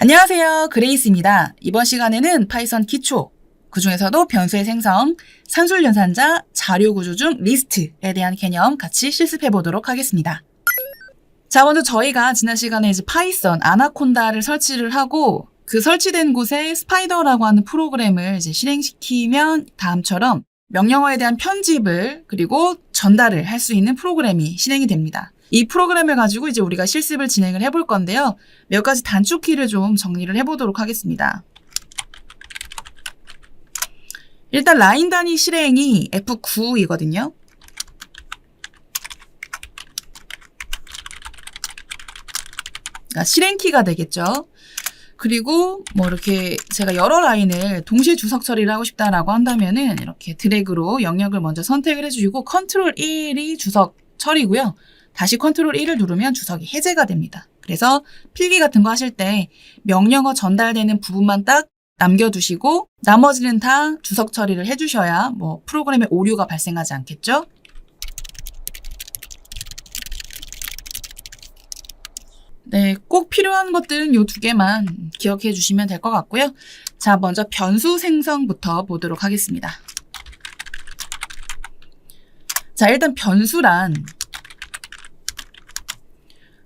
안녕하세요. 그레이스입니다. 이번 시간에는 파이썬 기초, 그 중에서도 변수의 생성, 산술연산자, 자료구조 중 리스트에 대한 개념 같이 실습해 보도록 하겠습니다. 자, 먼저 저희가 지난 시간에 이제 파이썬 아나콘다를 설치를 하고 그 설치된 곳에 스파이더라고 하는 프로그램을 이제 실행시키면 다음처럼 명령어에 대한 편집을 그리고 전달을 할 수 있는 프로그램이 실행이 됩니다. 이 프로그램을 가지고 이제 우리가 실습을 진행을 해볼 건데요. 몇 가지 단축키를 좀 정리를 해보도록 하겠습니다. 일단 라인 단위 실행이 F9이거든요. 그러니까 실행키가 되겠죠. 그리고 뭐 이렇게 제가 여러 라인을 동시에 주석 처리를 하고 싶다라고 한다면은 이렇게 드래그로 영역을 먼저 선택을 해주시고 컨트롤 1이 주석 처리고요. 다시 컨트롤 1을 누르면 주석이 해제가 됩니다. 그래서 필기 같은 거 하실 때 명령어 전달되는 부분만 딱 남겨두시고 나머지는 다 주석 처리를 해주셔야 뭐 프로그램에 오류가 발생하지 않겠죠? 네, 꼭 필요한 것들은 요 두 개만 기억해 주시면 될 것 같고요. 자, 먼저 변수 생성부터 보도록 하겠습니다. 자, 일단 변수란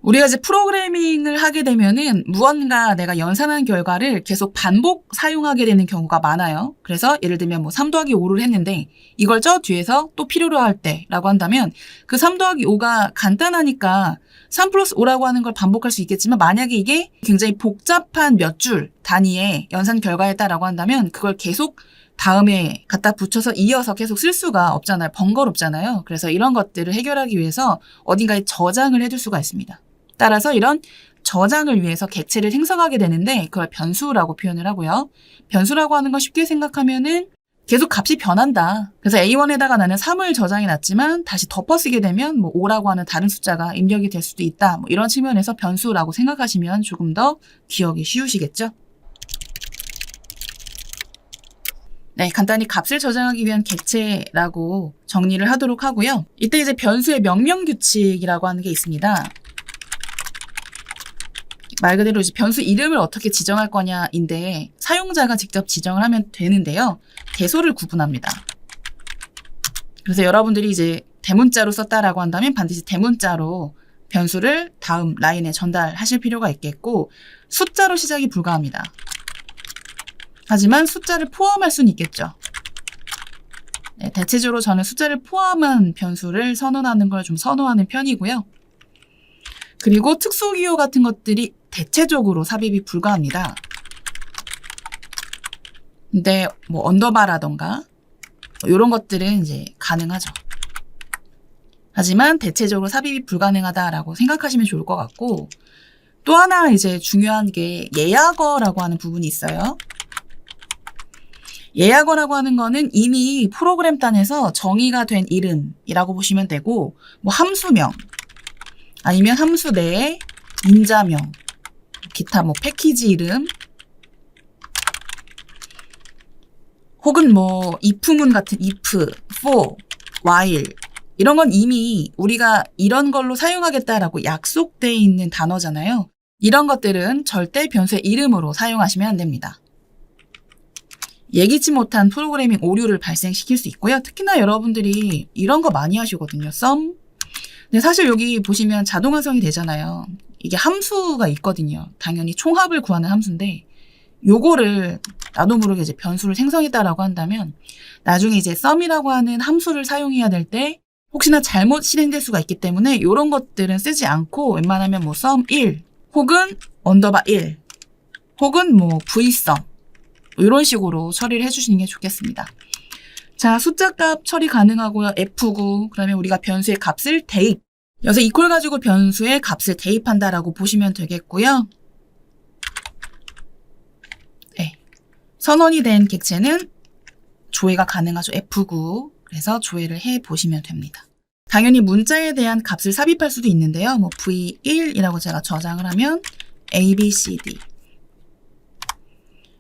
우리가 이제 프로그래밍을 하게 되면은 무언가 내가 연산한 결과를 계속 반복 사용하게 되는 경우가 많아요. 그래서 예를 들면 뭐 3 더하기 5를 했는데 이걸 저 뒤에서 또 필요로 할 때라고 한다면 그 3 더하기 5가 간단하니까 3 플러스 5라고 하는 걸 반복할 수 있겠지만 만약에 이게 굉장히 복잡한 몇 줄 단위의 연산 결과였다라고 한다면 그걸 계속 다음에 갖다 붙여서 이어서 계속 쓸 수가 없잖아요. 번거롭잖아요. 그래서 이런 것들을 해결하기 위해서 어딘가에 저장을 해둘 수가 있습니다. 따라서 이런 저장을 위해서 객체를 생성하게 되는데 그걸 변수라고 표현을 하고요. 변수라고 하는 건 쉽게 생각하면은 계속 값이 변한다. 그래서 A1에다가 나는 3을 저장해 놨지만 다시 덮어쓰게 되면 뭐 5라고 하는 다른 숫자가 입력이 될 수도 있다. 뭐 이런 측면에서 변수라고 생각하시면 조금 더 기억이 쉬우시겠죠? 네, 간단히 값을 저장하기 위한 객체라고 정리를 하도록 하고요. 이때 이제 변수의 명령 규칙이라고 하는 게 있습니다. 말 그대로 이제 변수 이름을 어떻게 지정할 거냐인데 사용자가 직접 지정을 하면 되는데요. 대소를 구분합니다. 그래서 여러분들이 이제 대문자로 썼다라고 한다면 반드시 대문자로 변수를 다음 라인에 전달하실 필요가 있겠고 숫자로 시작이 불가합니다. 하지만 숫자를 포함할 수는 있겠죠. 네, 대체적으로 저는 숫자를 포함한 변수를 선언하는 걸 좀 선호하는 편이고요. 그리고 특수기호 같은 것들이 대체적으로 삽입이 불가합니다. 근데 뭐 언더바라던가 이런 것들은 이제 가능하죠. 하지만 대체적으로 삽입이 불가능하다라고 생각하시면 좋을 것 같고 또 하나 이제 중요한 게 예약어라고 하는 부분이 있어요. 예약어라고 하는 거는 이미 프로그램 단에서 정의가 된 이름이라고 보시면 되고 뭐 함수명 아니면 함수 내에 인자명 기타 뭐 패키지 이름 혹은 뭐 if문 같은 if, for, while 이런 건 이미 우리가 이런 걸로 사용하겠다라고 약속되어 있는 단어잖아요. 이런 것들은 절대 변수의 이름으로 사용하시면 안 됩니다. 예기치 못한 프로그래밍 오류를 발생시킬 수 있고요. 특히나 여러분들이 이런 거 많이 하시거든요. sum. 근데 사실 여기 보시면 자동화성이 되잖아요. 이게 함수가 있거든요. 당연히 총합을 구하는 함수인데 요거를 나도 모르게 이제 변수를 생성했다라고 한다면 나중에 이제 sum이라고 하는 함수를 사용해야 될 때 혹시나 잘못 실행될 수가 있기 때문에 이런 것들은 쓰지 않고 웬만하면 뭐 sum 1 혹은 언더바 1 혹은 뭐 vsum 이런 식으로 처리를 해주시는 게 좋겠습니다. 자, 숫자값 처리 가능하고요. F9 그러면 우리가 변수의 값을 대입 여기서 이퀄 가지고 변수의 값을 대입한다라고 보시면 되겠고요. 네. 선언이 된 객체는 조회가 가능하죠. F9 그래서 조회를 해보시면 됩니다. 당연히 문자에 대한 값을 삽입할 수도 있는데요. 뭐 V1이라고 제가 저장을 하면 A, B, C, D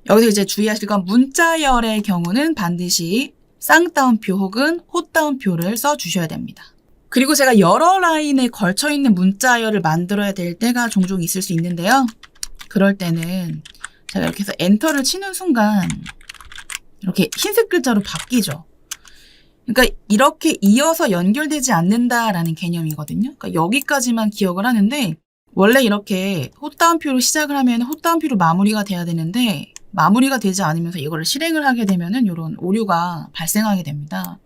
여기서 이제 주의하실 건 문자열의 경우는 반드시 쌍따옴표 혹은 호따옴표를 써주셔야 됩니다. 그리고 제가 여러 라인에 걸쳐 있는 문자열을 만들어야 될 때가 종종 있을 수 있는데요. 그럴 때는 제가 이렇게 해서 엔터를 치는 순간 이렇게 흰색 글자로 바뀌죠. 그러니까 이렇게 이어서 연결되지 않는다라는 개념이거든요. 그러니까 여기까지만 기억을 하는데 원래 이렇게 헛다운표로 시작을 하면 헛다운표로 마무리가 돼야 되는데 마무리가 되지 않으면서 이거를 실행을 하게 되면은 이런 오류가 발생하게 됩니다.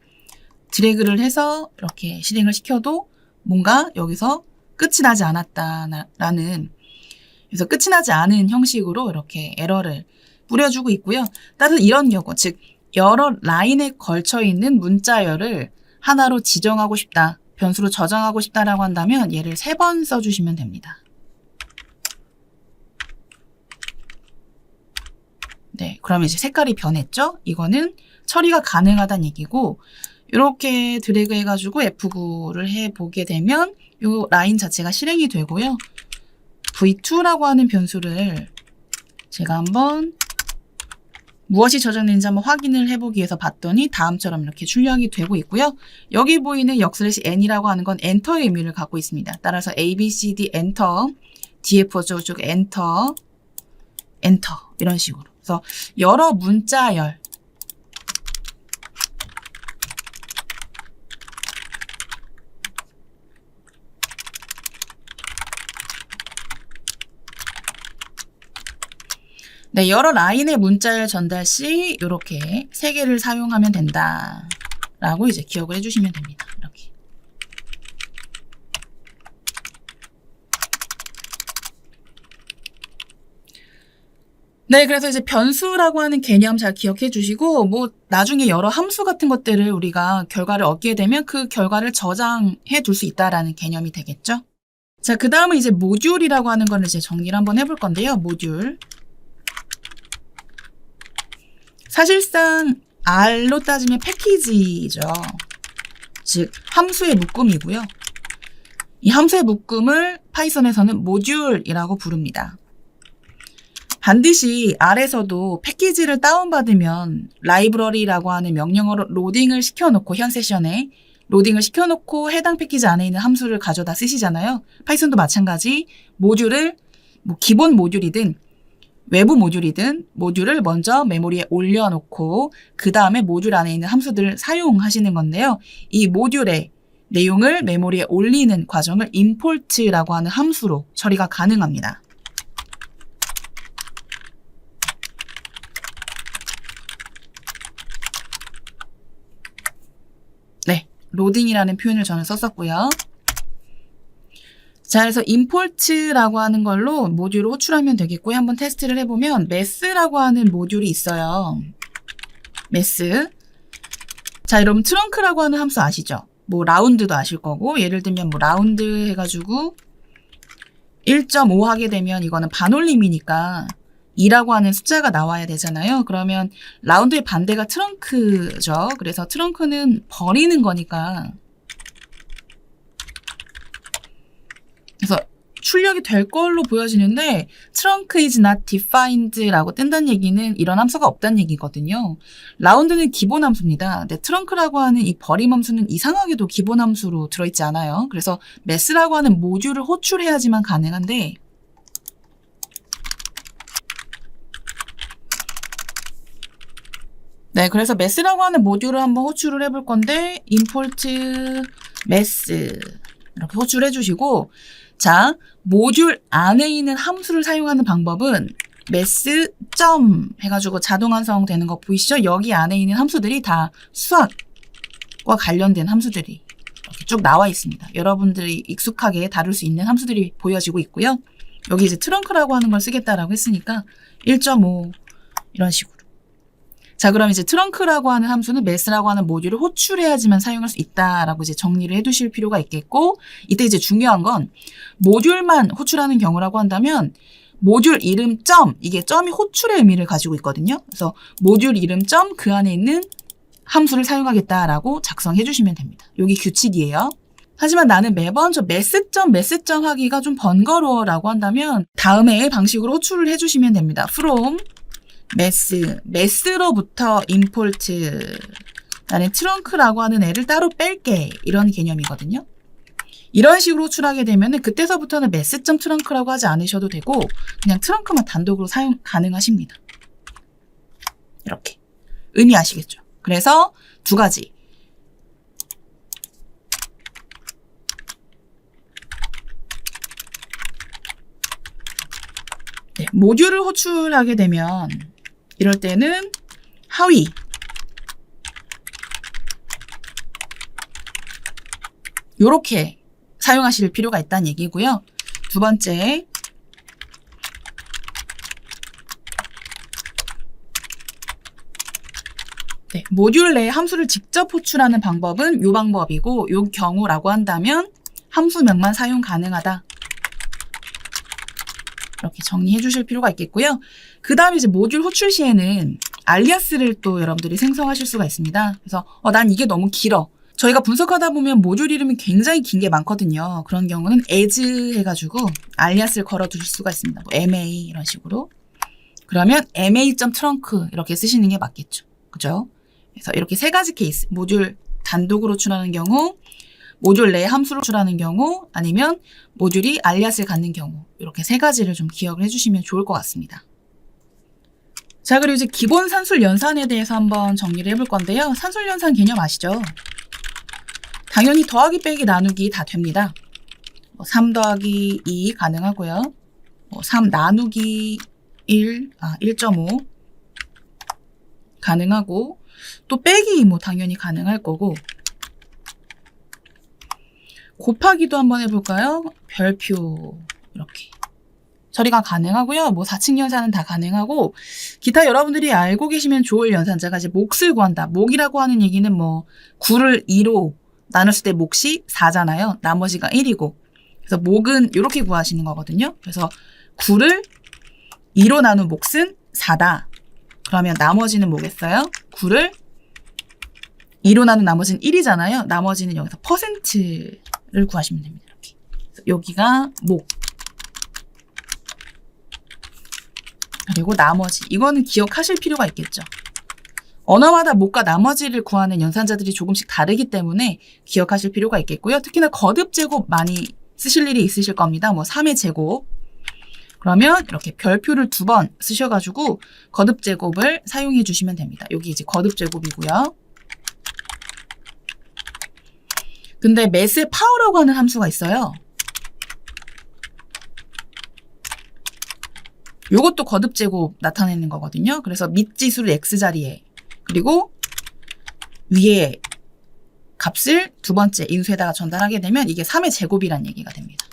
드래그를 해서 이렇게 실행을 시켜도 뭔가 여기서 끝이 나지 않았다라는, 그래서 끝이 나지 않은 형식으로 이렇게 에러를 뿌려주고 있고요. 따라서 이런 경우, 즉 여러 라인에 걸쳐 있는 문자열을 하나로 지정하고 싶다, 변수로 저장하고 싶다라고 한다면 얘를 3번 써주시면 됩니다. 네, 그러면 이제 색깔이 변했죠? 이거는 처리가 가능하다는 얘기고, 이렇게 드래그 해가지고 F9를 해보게 되면 이 라인 자체가 실행이 되고요. V2라고 하는 변수를 제가 한번 무엇이 저장되는지 한번 확인을 해보기 위해서 봤더니 다음처럼 이렇게 출력이 되고 있고요. 여기 보이는 역/n이라고 하는 건 엔터의 의미를 갖고 있습니다. 따라서 A, B, C, D 엔터, DF 쪽 엔터, 엔터 이런 식으로. 그래서 여러 문자열, 네, 여러 라인의 문자열 전달 시 이렇게 3개를 사용하면 된다 라고 이제 기억을 해주시면 됩니다. 이렇게. 네, 그래서 이제 변수라고 하는 개념 잘 기억해 주시고, 뭐 나중에 여러 함수 같은 것들을 우리가 결과를 얻게 되면 그 결과를 저장해 둘 수 있다라는 개념이 되겠죠. 자, 그 다음은 이제 모듈이라고 하는 거를 이제 정리를 한번 해볼 건데요. 모듈. 사실상 R로 따지면 패키지죠. 즉 함수의 묶음이고요. 이 함수의 묶음을 파이썬에서는 모듈이라고 부릅니다. 반드시 R에서도 패키지를 다운받으면 라이브러리라고 하는 명령어로 로딩을 시켜놓고 현 세션에 로딩을 시켜놓고 해당 패키지 안에 있는 함수를 가져다 쓰시잖아요. 파이썬도 마찬가지 모듈을 뭐 기본 모듈이든 외부 모듈이든 모듈을 먼저 메모리에 올려놓고 그 다음에 모듈 안에 있는 함수들을 사용하시는 건데요. 이 모듈의 내용을 메모리에 올리는 과정을 import라고 하는 함수로 처리가 가능합니다. 네, 로딩이라는 표현을 저는 썼었고요. 자, 그래서 import라고 하는 걸로 모듈을 호출하면 되겠고요. 한번 테스트를 해보면 mass라고 하는 모듈이 있어요. mass. 자, 여러분 트렁크라고 하는 함수 아시죠? 뭐 라운드도 아실 거고, 예를 들면 뭐 라운드 해가지고 1.5 하게 되면 이거는 반올림이니까 2라고 하는 숫자가 나와야 되잖아요. 그러면 라운드의 반대가 트렁크죠. 그래서 트렁크는 버리는 거니까, 그래서 출력이 될 걸로 보여지는데 trunk is not defined라고 뜬다는 얘기는 이런 함수가 없다는 얘기거든요. 라운드는 기본 함수입니다. 근데 트렁크라고 하는 이 버림 함수는 이상하게도 기본 함수로 들어있지 않아요. 그래서 mass라고 하는 모듈을 호출해야지만 가능한데, 네, 그래서 mass라고 하는 모듈을 한번 호출을 해볼 건데 import mass 이렇게 호출해 주시고, 자, 모듈 안에 있는 함수를 사용하는 방법은 mass 점 해가지고 자동 완성되는 거 보이시죠? 여기 안에 있는 함수들이 다 수학과 관련된 함수들이 이렇게 쭉 나와 있습니다. 여러분들이 익숙하게 다룰 수 있는 함수들이 보여지고 있고요. 여기 이제 트렁크라고 하는 걸 쓰겠다라고 했으니까 1.5 이런 식으로. 자, 그럼 이제 트렁크라고 하는 함수는 mass라고 하는 모듈을 호출해야지만 사용할 수 있다라고 이제 정리를 해두실 필요가 있겠고, 이때 이제 중요한 건 모듈만 호출하는 경우라고 한다면 모듈 이름 점, 이게 점이 호출의 의미를 가지고 있거든요. 그래서 모듈 이름 점 그 안에 있는 함수를 사용하겠다라고 작성해 주시면 됩니다. 여기 규칙이에요. 하지만 나는 매번 저 mass.mass. 하기가 좀 번거로워라고 한다면 다음의 방식으로 호출을 해주시면 됩니다. from mass로부터 import 나는 트렁크라고 하는 애를 따로 뺄게, 이런 개념이거든요. 이런 식으로 호출하게 되면은 그때서부터는 mass.trunk라고 하지 않으셔도 되고 그냥 트렁크만 단독으로 사용 가능하십니다. 이렇게. 의미 아시겠죠? 그래서 두 가지. 네, 모듈을 호출하게 되면 이럴 때는 하위 요렇게 사용하실 필요가 있다는 얘기고요. 두 번째, 네, 모듈 내 함수를 직접 호출하는 방법은 이 방법이고 이 경우라고 한다면 함수명만 사용 가능하다. 이렇게 정리해 주실 필요가 있겠고요. 그 다음에 이제 모듈 호출 시에는 알리아스를 또 여러분들이 생성하실 수가 있습니다. 그래서 난 이게 너무 길어. 저희가 분석하다 보면 모듈 이름이 굉장히 긴 게 많거든요. 그런 경우는 as 해가지고 알리아스를 걸어 두실 수가 있습니다. 뭐 ma 이런 식으로. 그러면 ma.trunk 이렇게 쓰시는 게 맞겠죠. 그죠? 그래서 이렇게 세 가지 케이스. 모듈 단독으로 호출하는 경우, 모듈 내 함수로 호출하는 경우, 아니면 모듈이 알리아스를 갖는 경우. 이렇게 세 가지를 좀 기억을 해주시면 좋을 것 같습니다. 자, 그리고 이제 기본 산술 연산에 대해서 한번 정리를 해볼 건데요. 산술 연산 개념 아시죠? 당연히 더하기 빼기 나누기 다 됩니다. 3 더하기 2 가능하고요. 3 나누기 1.5 가능하고 또 빼기 당연히 가능할 거고 곱하기도 한번 해볼까요? 별표 이렇게 처리가 가능하고요. 4층 연산은 다 가능하고 기타 여러분들이 알고 계시면 좋을 연산자가 이제 몫을 구한다. 몫이라고 하는 얘기는 9를 2로 나눴을 때 몫이 4잖아요. 나머지가 1이고 그래서 몫은 이렇게 구하시는 거거든요. 그래서 9를 2로 나눈 몫은 4다. 그러면 나머지는 뭐겠어요? 9를 2로 나눈 나머지는 1이잖아요. 나머지는 여기서 퍼센트를 구하시면 됩니다. 이렇게. 그래서 여기가 몫. 그리고 나머지. 이거는 기억하실 필요가 있겠죠. 언어마다 몫과 나머지를 구하는 연산자들이 조금씩 다르기 때문에 기억하실 필요가 있겠고요. 특히나 거듭 제곱 많이 쓰실 일이 있으실 겁니다. 3의 제곱. 그러면 이렇게 별표를 2번 쓰셔가지고 거듭 제곱을 사용해 주시면 됩니다. 여기 이제 거듭 제곱이고요. 근데 mass의 파워라고 하는 함수가 있어요. 요것도 거듭 제곱 나타내는 거거든요. 그래서 밑지수를 x자리에 그리고 위에 값을 두 번째 인수에다가 전달하게 되면 이게 3의 제곱이란 얘기가 됩니다.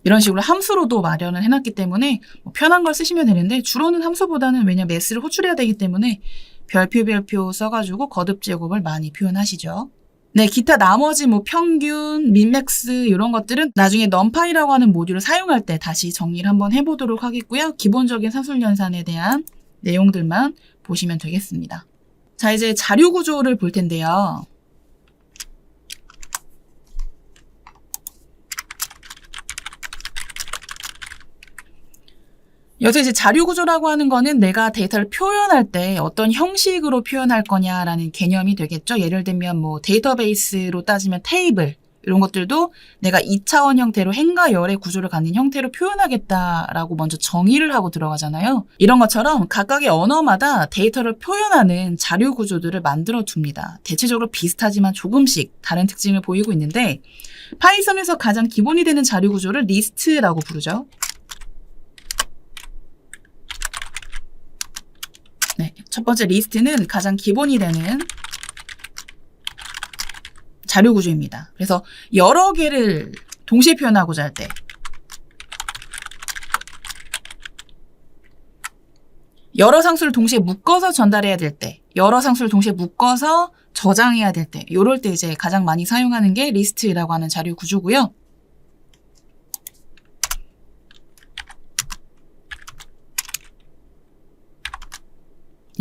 이런 식으로 함수로도 마련을 해놨기 때문에 편한 걸 쓰시면 되는데 주로는 함수보다는 왜냐 mass를 호출해야 되기 때문에 별표 써가지고 거듭 제곱을 많이 표현하시죠. 네, 기타 나머지 평균, 민맥스 이런 것들은 나중에 numPy라고 하는 모듈을 사용할 때 다시 정리를 한번 해보도록 하겠고요. 기본적인 산술연산에 대한 내용들만 보시면 되겠습니다. 자, 이제 자료 구조를 볼 텐데요. 여기서 이제 자료 구조라고 하는 거는 내가 데이터를 표현할 때 어떤 형식으로 표현할 거냐라는 개념이 되겠죠. 예를 들면 데이터베이스로 따지면 테이블 이런 것들도 내가 2차원 형태로 행과 열의 구조를 갖는 형태로 표현하겠다라고 먼저 정의를 하고 들어가잖아요. 이런 것처럼 각각의 언어마다 데이터를 표현하는 자료 구조들을 만들어 둡니다. 대체적으로 비슷하지만 조금씩 다른 특징을 보이고 있는데 파이썬에서 가장 기본이 되는 자료 구조를 리스트라고 부르죠. 네, 첫 번째 리스트는 가장 기본이 되는 자료 구조입니다. 그래서 여러 개를 동시에 표현하고자 할 때 여러 상수를 동시에 묶어서 전달해야 될 때 여러 상수를 동시에 묶어서 저장해야 될 때 이럴 때 이제 가장 많이 사용하는 게 리스트라고 하는 자료 구조고요.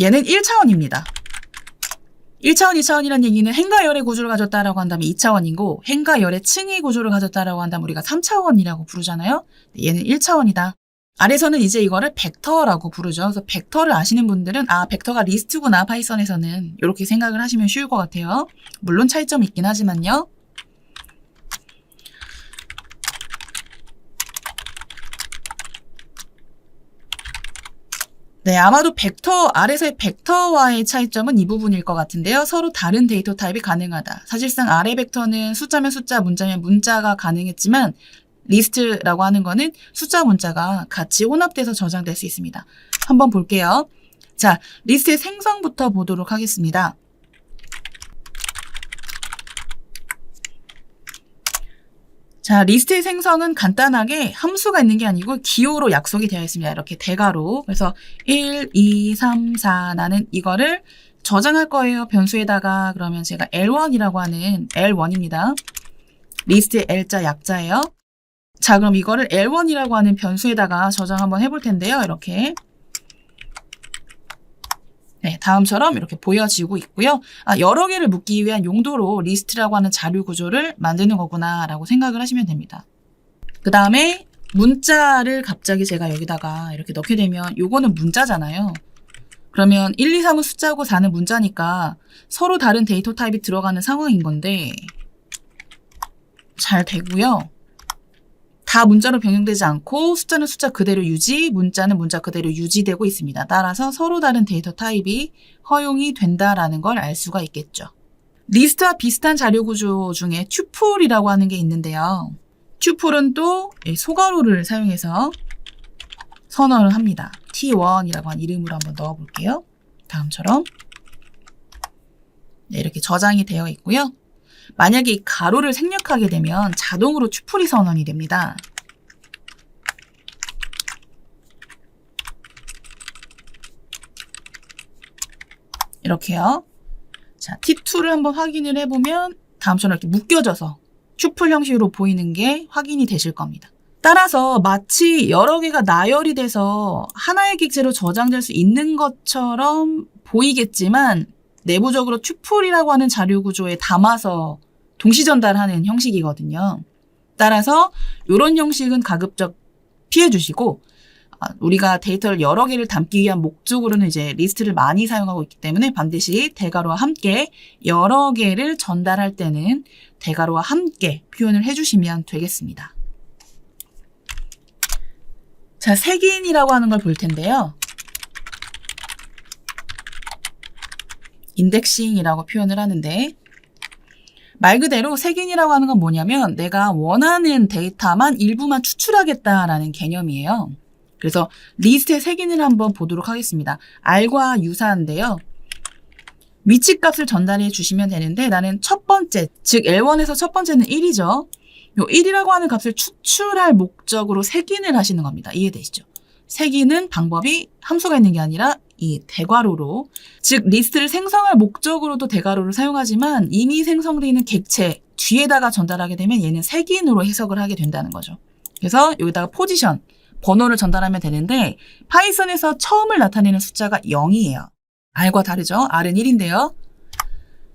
얘는 1차원입니다. 1차원, 2차원이라는 얘기는 행과 열의 구조를 가졌다라고 한다면 2차원이고 행과 열의 층의 구조를 가졌다라고 한다면 우리가 3차원이라고 부르잖아요. 얘는 1차원이다. 아래서는 이제 이거를 벡터라고 부르죠. 그래서 벡터를 아시는 분들은 벡터가 리스트구나 파이썬에서는 이렇게 생각을 하시면 쉬울 것 같아요. 물론 차이점이 있긴 하지만요. 네, 아마도 아래서의 벡터와의 차이점은 이 부분일 것 같은데요. 서로 다른 데이터 타입이 가능하다. 사실상 아래 벡터는 숫자면 숫자, 문자면 문자가 가능했지만 리스트라고 하는 거는 숫자, 문자가 같이 혼합돼서 저장될 수 있습니다. 한번 볼게요. 자, 리스트의 생성부터 보도록 하겠습니다. 자, 리스트의 생성은 간단하게 함수가 있는 게 아니고 기호로 약속이 되어 있습니다. 이렇게 대괄호. 그래서 1, 2, 3, 4 나는 이거를 저장할 거예요. 변수에다가. 그러면 제가 L1이라고 하는 L1입니다. 리스트의 L자 약자예요. 자, 그럼 이거를 L1이라고 하는 변수에다가 저장 한번 해볼 텐데요. 이렇게. 네, 다음처럼 이렇게 보여지고 있고요. 여러 개를 묶기 위한 용도로 리스트라고 하는 자료 구조를 만드는 거구나 라고 생각을 하시면 됩니다. 그 다음에 문자를 갑자기 제가 여기다가 이렇게 넣게 되면 요거는 문자잖아요. 그러면 1, 2, 3은 숫자고 4는 문자니까 서로 다른 데이터 타입이 들어가는 상황인 건데 잘 되고요. 다 문자로 변경되지 않고 숫자는 숫자 그대로 유지, 문자는 문자 그대로 유지되고 있습니다. 따라서 서로 다른 데이터 타입이 허용이 된다라는 걸 알 수가 있겠죠. 리스트와 비슷한 자료 구조 중에 튜플이라고 하는 게 있는데요. 튜플은 또 소괄호를 사용해서 선언을 합니다. T1이라고 한 이름으로 한번 넣어볼게요. 다음처럼 네, 이렇게 저장이 되어 있고요. 만약에 이 가로를 생략하게 되면 자동으로 튜플이 선언이 됩니다. 이렇게요. 자, T2를 한번 확인을 해보면 다음처럼 이렇게 묶여져서 튜플 형식으로 보이는 게 확인이 되실 겁니다. 따라서 마치 여러 개가 나열이 돼서 하나의 객체로 저장될 수 있는 것처럼 보이겠지만 내부적으로 튜플이라고 하는 자료 구조에 담아서 동시 전달하는 형식이거든요. 따라서 이런 형식은 가급적 피해 주시고 우리가 데이터를 여러 개를 담기 위한 목적으로는 이제 리스트를 많이 사용하고 있기 때문에 반드시 대괄호와 함께 여러 개를 전달할 때는 대괄호와 함께 표현을 해주시면 되겠습니다. 자, 색인이라고 하는 걸 볼 텐데요. 인덱싱이라고 표현을 하는데 말 그대로 색인이라고 하는 건 뭐냐면 내가 원하는 데이터만 일부만 추출하겠다라는 개념이에요. 그래서 리스트의 색인을 한번 보도록 하겠습니다. R과 유사한데요. 위치값을 전달해 주시면 되는데 나는 첫 번째, 즉 L1에서 첫 번째는 1이죠. 요 1이라고 하는 값을 추출할 목적으로 색인을 하시는 겁니다. 이해되시죠? 색인은 방법이 함수가 있는 게 아니라 이 대괄호로, 즉 리스트를 생성할 목적으로도 대괄호를 사용하지만 이미 생성되어 있는 객체 뒤에다가 전달하게 되면 얘는 색인으로 해석을 하게 된다는 거죠. 그래서 여기다가 포지션, 번호를 전달하면 되는데 파이썬에서 처음을 나타내는 숫자가 0이에요. R과 다르죠? R은 1인데요.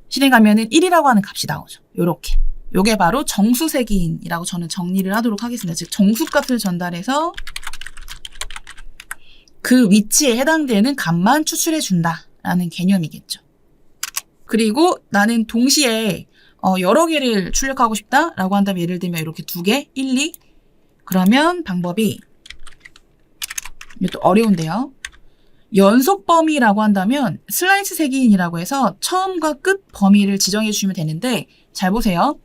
실행하면은 1이라고 하는 값이 나오죠. 요렇게. 요게 바로 정수색인이라고 저는 정리를 하도록 하겠습니다. 즉 정수값을 전달해서 그 위치에 해당되는 값만 추출해 준다라는 개념이겠죠. 그리고 나는 동시에 여러 개를 출력하고 싶다라고 한다면 예를 들면 이렇게 2개, 1, 2 그러면 방법이 이것도 어려운데요. 연속 범위라고 한다면 슬라이스 색인이라고 해서 처음과 끝 범위를 지정해 주시면 되는데 잘 보세요.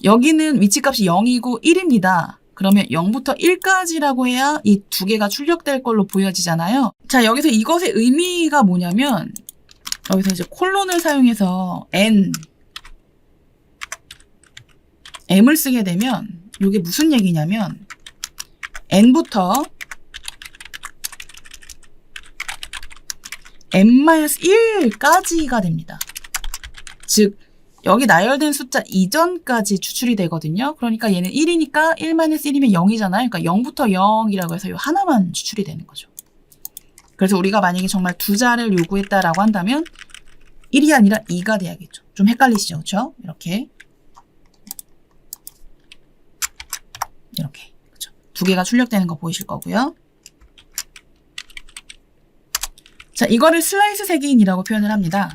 여기는 위치값이 0이고 1입니다. 그러면 0부터 1까지라고 해야 이 2개가 출력될 걸로 보여지잖아요. 자, 여기서 이것의 의미가 뭐냐면 여기서 이제 콜론을 사용해서 m을 쓰게 되면 이게 무슨 얘기냐면 n부터 n-1까지가 됩니다. 즉 여기 나열된 숫자 이전까지 추출이 되거든요. 그러니까 얘는 1이니까 1-1이면 0이잖아요. 그러니까 0부터 0이라고 해서 이 하나만 추출이 되는 거죠. 그래서 우리가 만약에 정말 2자를 요구했다라고 한다면 1이 아니라 2가 돼야겠죠. 좀 헷갈리시죠? 그렇죠? 이렇게. 그렇죠. 두 개가 출력되는 거 보이실 거고요. 자, 이거를 슬라이스 색인이라고 표현을 합니다.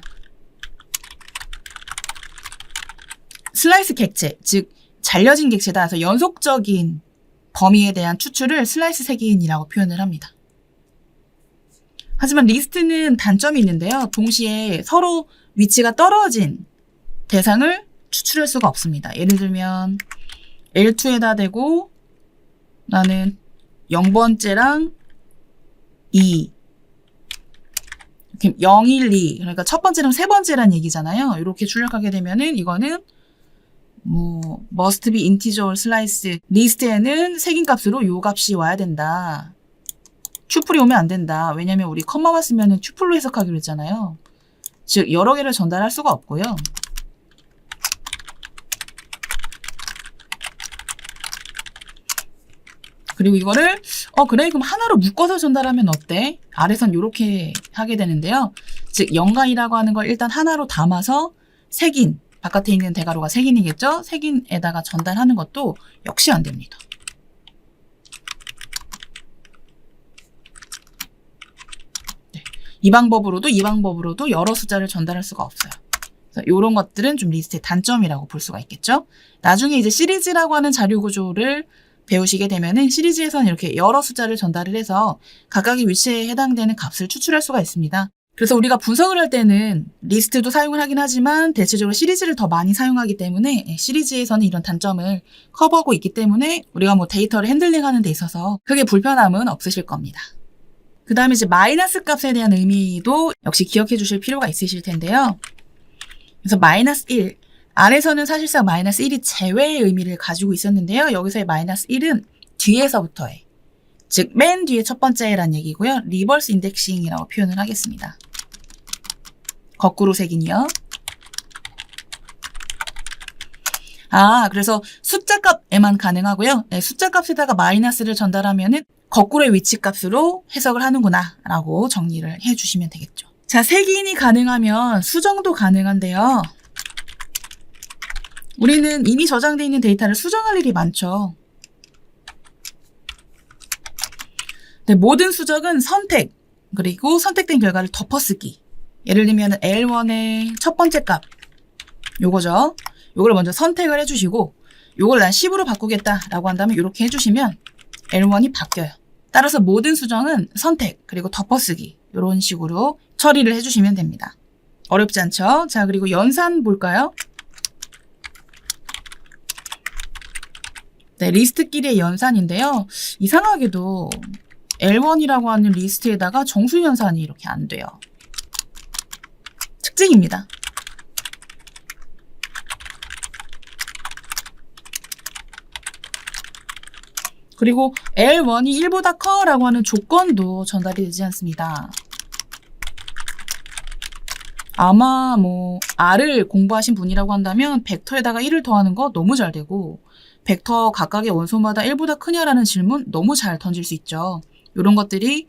슬라이스 객체, 즉 잘려진 객체다. 그래서 연속적인 범위에 대한 추출을 슬라이스 색인이라고 표현을 합니다. 하지만 리스트는 단점이 있는데요. 동시에 서로 위치가 떨어진 대상을 추출할 수가 없습니다. 예를 들면 L2에다 대고 나는 0번째랑 2 0, 1, 2 그러니까 첫 번째랑 세 번째란 얘기잖아요. 이렇게 출력하게 되면은 이거는 must be integer or slice 리스트에는 색인 값으로 요 값이 와야 된다. 튜플이 오면 안 된다. 왜냐면 우리 컴마만 쓰면은 튜플로 해석하기로 했잖아요. 즉 여러 개를 전달할 수가 없고요. 그리고 이거를 그래 그럼 하나로 묶어서 전달하면 어때? 아래선 이렇게 하게 되는데요. 즉 0과 2라고 하는 걸 일단 하나로 담아서 색인, 바깥에 있는 대괄호가 색인이겠죠? 색인에다가 전달하는 것도 역시 안 됩니다. 네. 이 방법으로도 여러 숫자를 전달할 수가 없어요. 이런 것들은 좀 리스트의 단점이라고 볼 수가 있겠죠? 나중에 이제 시리즈라고 하는 자료 구조를 배우시게 되면은 시리즈에서는 이렇게 여러 숫자를 전달을 해서 각각의 위치에 해당되는 값을 추출할 수가 있습니다. 그래서 우리가 분석을 할 때는 리스트도 사용을 하긴 하지만 대체적으로 시리즈를 더 많이 사용하기 때문에 시리즈에서는 이런 단점을 커버하고 있기 때문에 우리가 뭐 데이터를 핸들링하는 데 있어서 크게 불편함은 없으실 겁니다. 그 다음에 이제 마이너스 값에 대한 의미도 역시 기억해 주실 필요가 있으실 텐데요. 그래서 마이너스 1 아래서는 사실상 마이너스 1이 제외의 의미를 가지고 있었는데요. 여기서의 마이너스 1은 뒤에서부터의, 즉 맨 뒤에 첫 번째란 얘기고요. 리버스 인덱싱이라고 표현을 하겠습니다. 거꾸로 색인이요. 그래서 숫자 값에만 가능하고요. 네, 숫자 값에다가 마이너스를 전달하면은 거꾸로의 위치 값으로 해석을 하는구나 라고 정리를 해주시면 되겠죠. 자, 색인이 가능하면 수정도 가능한데요. 우리는 이미 저장되어 있는 데이터를 수정할 일이 많죠. 네, 모든 수정은 선택, 그리고 선택된 결과를 덮어쓰기. 예를 들면 L1의 첫 번째 값, 요거죠. 요걸 먼저 선택을 해주시고 요걸 난 10으로 바꾸겠다라고 한다면 이렇게 해주시면 L1이 바뀌어요. 따라서 모든 수정은 선택, 그리고 덮어쓰기 이런 식으로 처리를 해주시면 됩니다. 어렵지 않죠? 자, 그리고 연산 볼까요? 네, 리스트끼리의 연산인데요. 이상하게도 L1이라고 하는 리스트에다가 정수 연산이 이렇게 안 돼요. 특징입니다. 그리고 L1이 1보다 커라고 하는 조건도 전달이 되지 않습니다. 아마 R을 공부하신 분이라고 한다면 벡터에다가 1을 더하는 거 너무 잘 되고 벡터 각각의 원소마다 1보다 크냐라는 질문 너무 잘 던질 수 있죠. 이런 것들이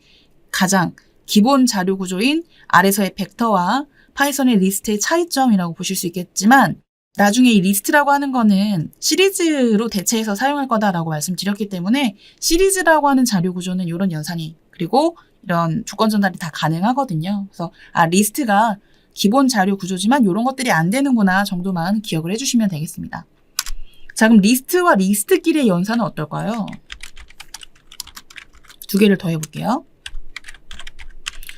가장 기본 자료 구조인 R에서의 벡터와 파이썬의 리스트의 차이점이라고 보실 수 있겠지만 나중에 이 리스트라고 하는 거는 시리즈로 대체해서 사용할 거다라고 말씀드렸기 때문에 시리즈라고 하는 자료 구조는 이런 연산이 그리고 이런 조건 전달이 다 가능하거든요. 그래서 리스트가 기본 자료 구조지만 이런 것들이 안 되는구나 정도만 기억을 해주시면 되겠습니다. 자, 그럼 리스트와 리스트끼리의 연산은 어떨까요? 두 개를 더 해볼게요.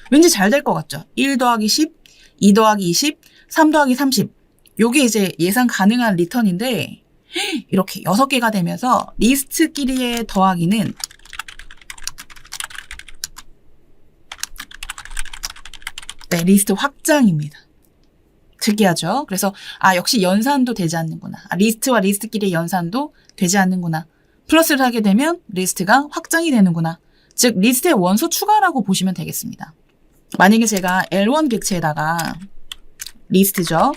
왠지 잘 될 것 같죠? 1 더하기 10, 2 더하기 20, 3 더하기 30. 요게 이제 예상 가능한 리턴인데 이렇게 6개가 되면서 리스트끼리의 더하기는 네, 리스트 확장입니다. 특이하죠? 그래서 역시 연산도 되지 않는구나. 리스트와 리스트끼리의 연산도 되지 않는구나. 플러스를 하게 되면 리스트가 확장이 되는구나. 즉 리스트의 원소 추가라고 보시면 되겠습니다. 만약에 제가 L1 객체에다가 리스트죠.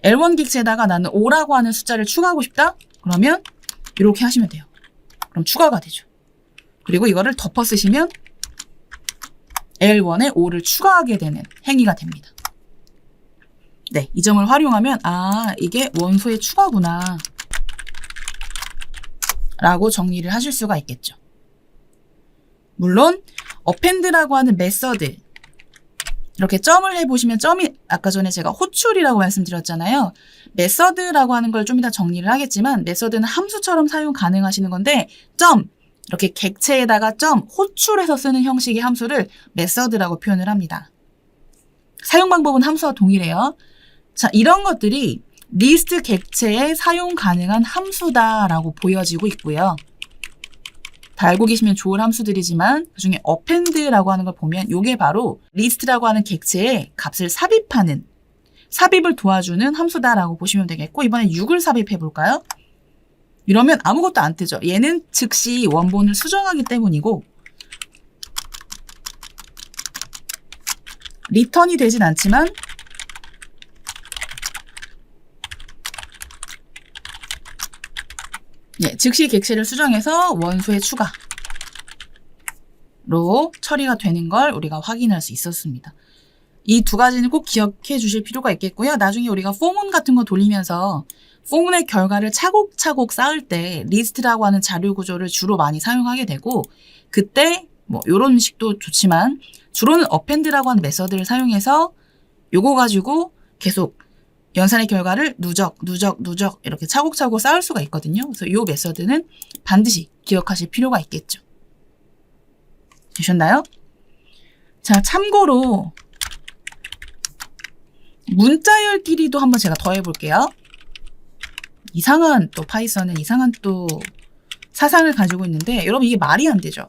L1 객체에다가 나는 5라고 하는 숫자를 추가하고 싶다? 그러면 이렇게 하시면 돼요. 그럼 추가가 되죠. 그리고 이거를 덮어 쓰시면 L1에 5를 추가하게 되는 행위가 됩니다. 네, 이 점을 활용하면 이게 원소의 추가구나 라고 정리를 하실 수가 있겠죠. 물론 append라고 하는 메서드, 이렇게 점을 해보시면 점이 아까 전에 제가 호출이라고 말씀드렸잖아요. 메서드라고 하는 걸 좀 이따 정리를 하겠지만 메서드는 함수처럼 사용 가능하시는 건데 점, 이렇게 객체에다가 점, 호출해서 쓰는 형식의 함수를 메서드라고 표현을 합니다. 사용 방법은 함수와 동일해요. 자, 이런 것들이 리스트 객체에 사용 가능한 함수다라고 보여지고 있고요. 다 알고 계시면 좋을 함수들이지만 그중에 append라고 하는 걸 보면 이게 바로 리스트라고 하는 객체에 값을 삽입하는, 삽입을 도와주는 함수다라고 보시면 되겠고, 이번에 6을 삽입해 볼까요? 이러면 아무것도 안 뜨죠. 얘는 즉시 원본을 수정하기 때문이고 리턴이 되진 않지만 즉시 객체를 수정해서 원소의 추가로 처리가 되는 걸 우리가 확인할 수 있었습니다. 이 두 가지는 꼭 기억해 주실 필요가 있겠고요. 나중에 우리가 포문 같은 거 돌리면서 포문의 결과를 차곡차곡 쌓을 때 리스트라고 하는 자료 구조를 주로 많이 사용하게 되고, 그때 뭐 이런 식도 좋지만 주로는 append라고 하는 메서드를 사용해서 요거 가지고 계속 연산의 결과를 누적 이렇게 차곡차곡 쌓을 수가 있거든요. 그래서 이 메서드는 반드시 기억하실 필요가 있겠죠. 되셨나요? 자, 참고로 문자열끼리도 한번 제가 더 해볼게요. 이상한 또 파이썬은 이상한 또 사상을 가지고 있는데 여러분 이게 말이 안 되죠.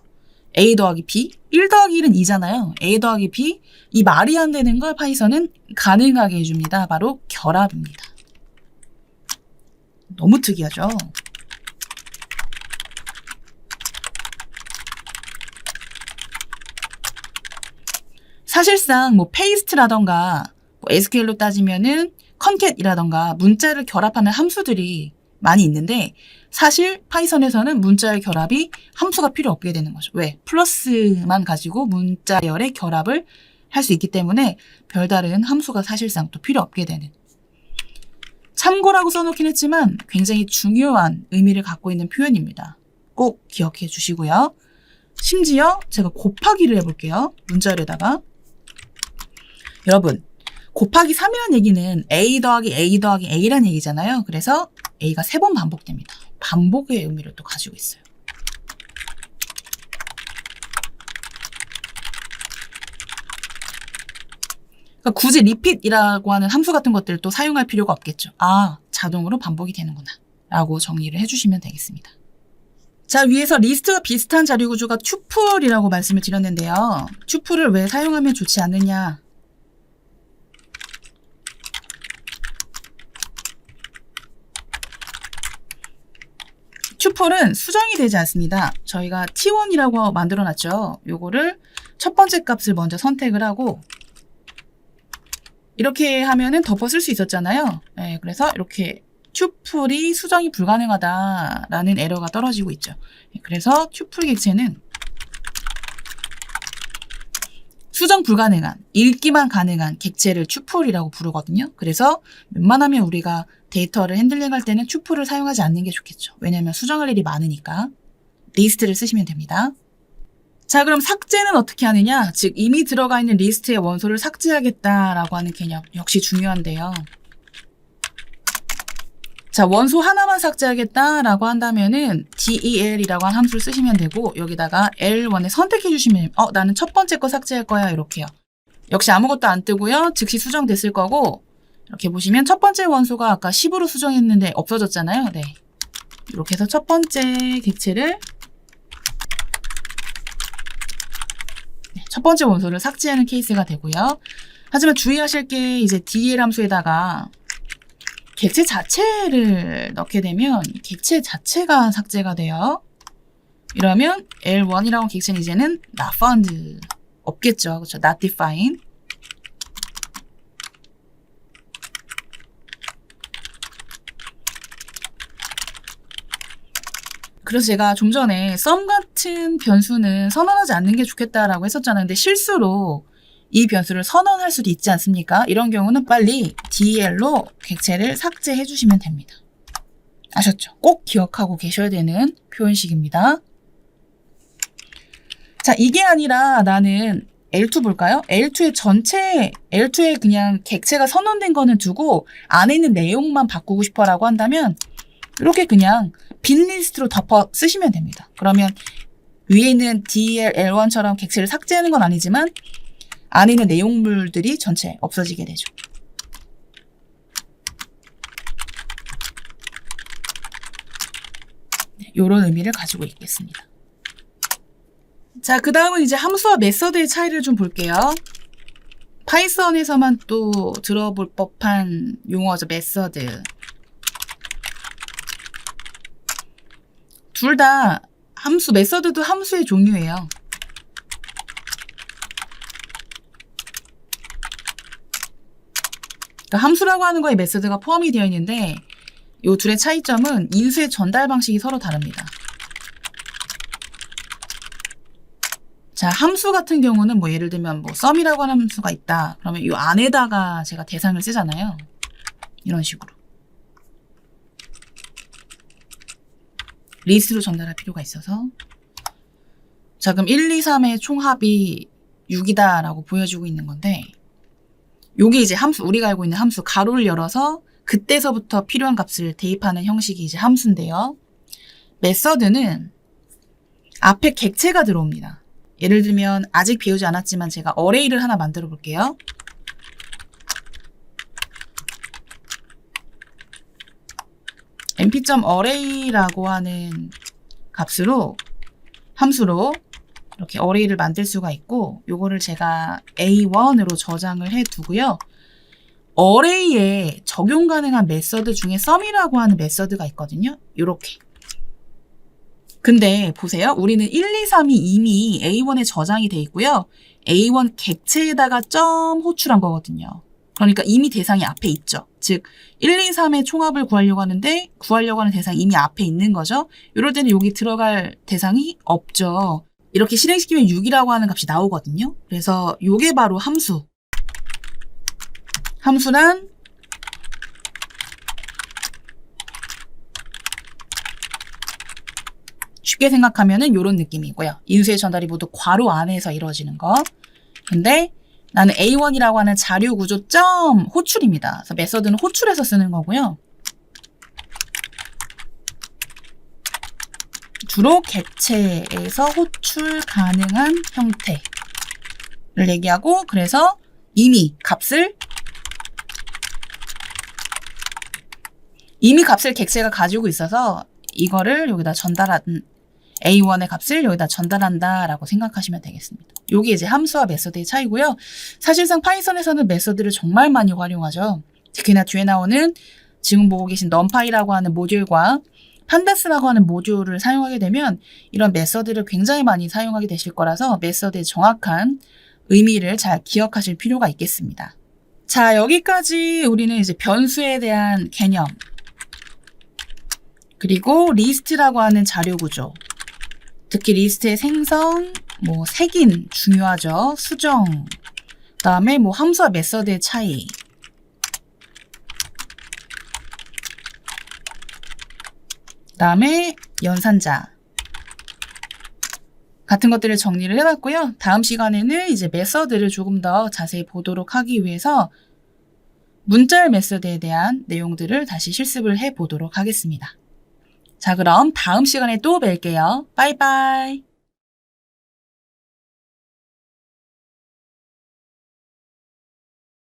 A 더하기 B, 1 더하기 1은 2잖아요. A 더하기 B, 이 말이 안 되는 걸 파이썬은 가능하게 해줍니다. 바로 결합입니다. 너무 특이하죠? 사실상 뭐 페이스트라던가 뭐 SQL로 따지면은 컨캣이라던가 문자를 결합하는 함수들이 많이 있는데 사실 파이썬에서는 문자열 결합이 함수가 필요 없게 되는 거죠. 왜? 플러스만 가지고 문자열의 결합을 할 수 있기 때문에 별다른 함수가 사실상 또 필요 없게 되는, 참고라고 써놓긴 했지만 굉장히 중요한 의미를 갖고 있는 표현입니다. 꼭 기억해 주시고요. 심지어 제가 곱하기를 해볼게요. 문자열에다가. 여러분, 곱하기 3이라는 얘기는 A 더하기 A 더하기 A라는 얘기잖아요. 그래서 A가 3번 반복됩니다. 반복의 의미를 또 가지고 있어요. 그러니까 굳이 repeat이라고 하는 함수 같은 것들도 사용할 필요가 없겠죠. 아, 자동으로 반복이 되는구나 라고 정리를 해주시면 되겠습니다. 자, 위에서 리스트와 비슷한 자료 구조가 튜플이라고 말씀을 드렸는데요. 튜플을 왜 사용하면 좋지 않느냐. 튜플은 수정이 되지 않습니다. 저희가 T1이라고 만들어놨죠. 요거를 첫 번째 값을 먼저 선택을 하고 이렇게 하면은 덮어 쓸 수 있었잖아요. 네, 그래서 이렇게 튜플이 수정이 불가능하다라는 에러가 떨어지고 있죠. 그래서 튜플 객체는 수정 불가능한, 읽기만 가능한 객체를 튜플이라고 부르거든요. 그래서 웬만하면 우리가 데이터를 핸들링할 때는 튜플을 사용하지 않는 게 좋겠죠. 왜냐하면 수정할 일이 많으니까. 리스트를 쓰시면 됩니다. 자, 그럼 삭제는 어떻게 하느냐? 즉 이미 들어가 있는 리스트의 원소를 삭제하겠다라고 하는 개념 역시 중요한데요. 자, 원소 하나만 삭제하겠다라고 한다면은 del이라고 한 함수를 쓰시면 되고 여기다가 L1에 선택해 주시면 나는 첫 번째 거 삭제할 거야 이렇게요. 역시 아무것도 안 뜨고요. 즉시 수정됐을 거고 이렇게 보시면 첫 번째 원소가 아까 10으로 수정했는데 없어졌잖아요. 네, 이렇게 해서 첫 번째 객체를 첫 번째 원소를 삭제하는 케이스가 되고요. 하지만 주의하실 게 이제 del 함수에다가 객체 자체를 넣게 되면 객체 자체가 삭제가 돼요. 이러면 L1이라는 객체는 이제는 not found 없겠죠. 그렇죠? not defined. 그래서 제가 좀 전에 sum 같은 변수는 선언하지 않는 게 좋겠다라고 했었잖아요. 근데 실수로 이 변수를 선언할 수도 있지 않습니까? 이런 경우는 빨리 del로 객체를 삭제해 주시면 됩니다. 아셨죠? 꼭 기억하고 계셔야 되는 표현식입니다. 자, 이게 아니라 나는 L2 볼까요? L2에 그냥 객체가 선언된 거는 두고 안에 있는 내용만 바꾸고 싶어라고 한다면 이렇게 그냥 빈 리스트로 덮어 쓰시면 됩니다. 그러면 위에 있는 DL, L1처럼 객체를 삭제하는 건 아니지만 안에 있는 내용물들이 전체 없어지게 되죠. 네, 이런 의미를 가지고 있겠습니다. 자, 그 다음은 이제 함수와 메서드의 차이를 좀 볼게요. 파이썬에서만 또 들어볼 법한 용어죠, 메서드. 둘 다 메서드도 함수의 종류예요. 그러니까 함수라고 하는 거에 메서드가 포함이 되어 있는데 이 둘의 차이점은 인수의 전달 방식이 서로 다릅니다. 자, 함수 같은 경우는 뭐 예를 들면 뭐 sum이라고 하는 함수가 있다. 그러면 이 안에다가 제가 대상을 쓰잖아요. 이런 식으로. 리스트로 전달할 필요가 있어서. 자, 그럼 1, 2, 3의 총합이 6이다 라고 보여주고 있는 건데 요게 이제 함수, 우리가 알고 있는 함수 가로를 열어서 그때서부터 필요한 값을 대입하는 형식이 이제 함수인데요. 메서드는 앞에 객체가 들어옵니다. 예를 들면 아직 배우지 않았지만 제가 어레이를 하나 만들어 볼게요. mp.array라고 하는 함수로 이렇게 어레이를 만들 수가 있고 요거를 제가 A1으로 저장을 해 두고요. 어레이에 적용 가능한 메서드 중에 sum이라고 하는 메서드가 있거든요. 요렇게. 근데 보세요. 우리는 1, 2, 3이 이미 A1에 저장이 돼 있고요. A1 객체에다가 점 호출한 거거든요. 그러니까 이미 대상이 앞에 있죠. 즉 1, 2, 3의 총합을 구하려고 하는데 구하려고 하는 대상이 이미 앞에 있는 거죠. 이럴 때는 여기 들어갈 대상이 없죠. 이렇게 실행시키면 6이라고 하는 값이 나오거든요. 그래서 요게 바로 함수. 함수란 쉽게 생각하면은 요런 느낌이고요. 인수의 전달이 모두 괄호 안에서 이루어지는 거. 근데 나는 A1이라고 하는 자료 구조 점 호출입니다. 그래서 메서드는 호출해서 쓰는 거고요. 주로 객체에서 호출 가능한 형태를 얘기하고 그래서 이미 값을 객체가 가지고 있어서 이거를 여기다 A1의 값을 여기다 전달한다라고 생각하시면 되겠습니다. 요게 이제 함수와 메서드의 차이고요. 사실상 파이썬에서는 메서드를 정말 많이 활용하죠. 특히나 뒤에 나오는 지금 보고 계신 numpy라고 하는 모듈과 판다스라고 하는 모듈을 사용하게 되면 이런 메서드를 굉장히 많이 사용하게 되실 거라서 메서드의 정확한 의미를 잘 기억하실 필요가 있겠습니다. 자, 여기까지 우리는 이제 변수에 대한 개념 그리고 리스트라고 하는 자료 구조 특히 리스트의 생성, 색인 중요하죠. 수정, 그다음에 함수와 메서드의 차이, 그다음에 연산자 같은 것들을 정리를 해봤고요. 다음 시간에는 이제 메서드를 조금 더 자세히 보도록 하기 위해서 문자열 메서드에 대한 내용들을 다시 실습을 해보도록 하겠습니다. 자, 그럼 다음 시간에 또 뵐게요. 빠이빠이.